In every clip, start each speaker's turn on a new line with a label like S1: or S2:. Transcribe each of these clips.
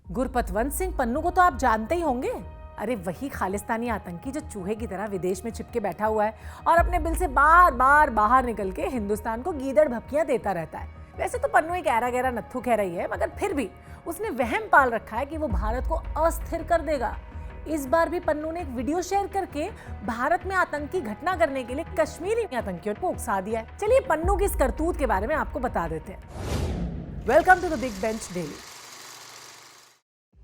S1: गुरपतवंत सिंह पन्नू को तो आप जानते ही होंगे। अरे वही खालिस्तानी आतंकी जो चूहे की तरह विदेश में छिपके बैठा हुआ है और अपने बिल से बार बार बाहर निकल के हिंदुस्तान को गीदड़ भपकियां देता रहता है। वैसे तो पन्नू एक ऐरा गहरा नत्थू कह रही है, मगर फिर भी उसने वहम पाल रखा है कि वो भारत को अस्थिर कर देगा। इस बार भी पन्नू ने एक वीडियो शेयर करके भारत में आतंकी घटना करने के लिए कश्मीरी आतंकियों को उकसा दिया है। चलिए पन्नू की इस करतूत के बारे में आपको बता देते हैं। Welcome to the big Bench Daily.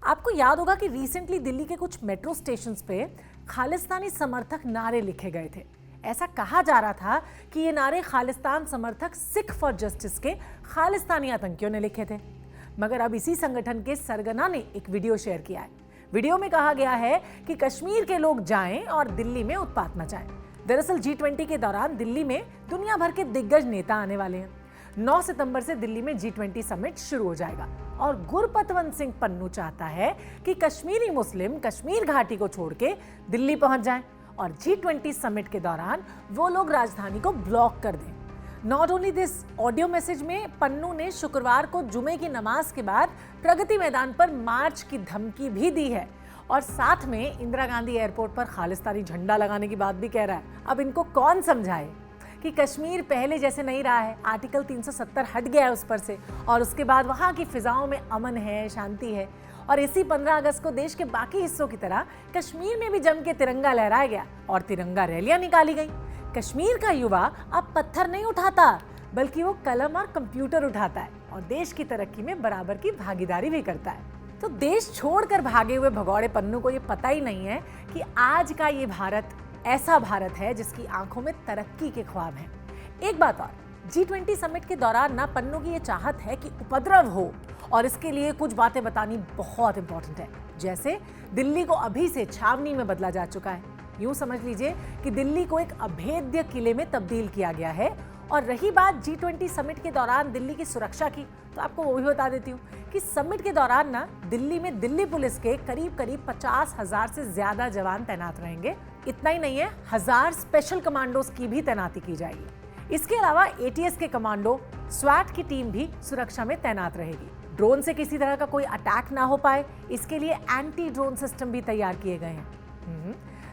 S1: आपको याद होगा कि रिसेंटली दिल्ली के कुछ मेट्रो स्टेशंस पे खालिस्तानी समर्थक नारे लिखे गए थे। ऐसा कहा जा रहा था कि ये नारे खालिस्तान समर्थक सिख फॉर जस्टिस के खालिस्तानी आतंकियों ने लिखे थे। मगर अब इसी संगठन के सरगना ने एक वीडियो शेयर किया है। वीडियो में कहा गया है कि कश्मीर के लोग जाएं और दिल्ली में उत्पात मचाएं। दरअसल G20 के दौरान दिल्ली में दुनिया भर के दिग्गज नेता आने वाले हैं। 9 सितंबर से दिल्ली में G20 समिट शुरू हो जाएगा और गुरपतवंत सिंह पन्नू चाहता है कि कश्मीरी मुस्लिम कश्मीर घाटी को छोड़ के दिल्ली पहुंच जाएं और G20 समिट के दौरान वो लोग राजधानी को ब्लॉक कर दें। Not only this, audio message में पन्नू ने शुक्रवार को जुमे की नमाज के बाद प्रगति मैदान पर मार्च की धमकी भी दी है और साथ में इंदिरा गांधी एयरपोर्ट पर खालिस्तानी झंडा लगाने की बात भी कह रहा है। अब इनको कौन समझाए कि कश्मीर पहले जैसे नहीं रहा है, आर्टिकल 370 हट गया है उस पर से और उसके बाद वहाँ की फिजाओं में अमन है, शांति है। और इसी 15 अगस्त को देश के बाकी हिस्सों की तरह कश्मीर में भी जम के तिरंगा लहराया गया और तिरंगा रैलियां निकाली गई। कश्मीर का युवा अब पत्थर नहीं उठाता बल्कि वो कलम और कंप्यूटर उठाता है और देश की तरक्की में बराबर की भागीदारी भी करता है। तो देश छोड़कर भागे हुए भगौड़े पन्नू को ये पता ही नहीं है कि आज का ये भारत ऐसा भारत है जिसकी आंखों में तरक्की के ख्वाब हैं। एक बात और, G20 समिट के दौरान ना पन्नू की ये चाहत है कि उपद्रव हो और इसके लिए कुछ बातें बतानी बहुत इंपॉर्टेंट है। जैसे दिल्ली को अभी से छावनी में बदला जा चुका है। यूं समझ लीजिए कि दिल्ली को एक अभेद्य किले में तब्दील किया गया है। और रही बात G20 समिट के दौरान दिल्ली की सुरक्षा की, तो आपको वो भी बता देती हूँ कि समिट के दौरान ना दिल्ली में दिल्ली पुलिस के करीब 50,000 से ज्यादा जवान तैनात रहेंगे। इतना ही नहीं है, 1000 स्पेशल कमांडोज की भी तैनाती की जाएगी। इसके अलावा ATS के कमांडो, SWAT की टीम भी सुरक्षा में तैनात रहेगी। ड्रोन से किसी तरह का कोई अटैक ना हो पाए, इसके लिए एंटी ड्रोन सिस्टम भी तैयार किए गए हैं।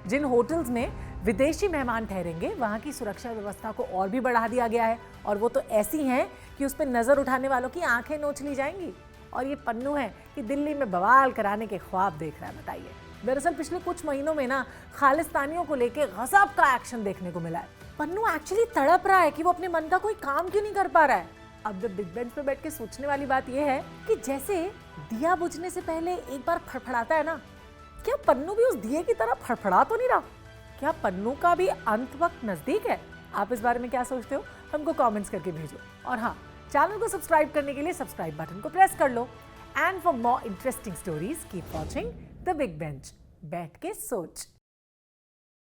S1: जिन होटल्स में विदेशी मेहमान ठहरेंगे वहां की सुरक्षा व्यवस्था को और भी बढ़ा दिया गया है और वो तो ऐसी हैं कि उस पर नजर उठाने वालों की आंखें नोच ली जाएंगी। और ये पन्नू है कि दिल्ली में बवाल कराने के ख्वाब देख रहा है। बताइए, दरअसल पिछले कुछ महीनों में ना खालिस्तानियों को लेके गजब का एक्शन देखने को मिला है। पन्नू एक्चुअली तड़प रहा है कि वो अपने मन का कोई काम क्यों नहीं कर पा रहा है। अब जब बिग बेंच पे बैठ के सोचने वाली बात यह है कि जैसे दिया बुझने से पहले एक बार फड़फड़ाता है ना, क्या पन्नू भी उस दिए की तरह फड़फड़ा तो नहीं रहा? क्या पन्नू का भी अंत वक्त नजदीक है? आप इस बारे में क्या सोचते हो? हमको कमेंट्स करके भेजो। और हाँ, चैनल को सब्सक्राइब करने के लिए सब्सक्राइब बटन को प्रेस कर लो। And for more interesting stories keep watching the big bench. बैठ के सोच।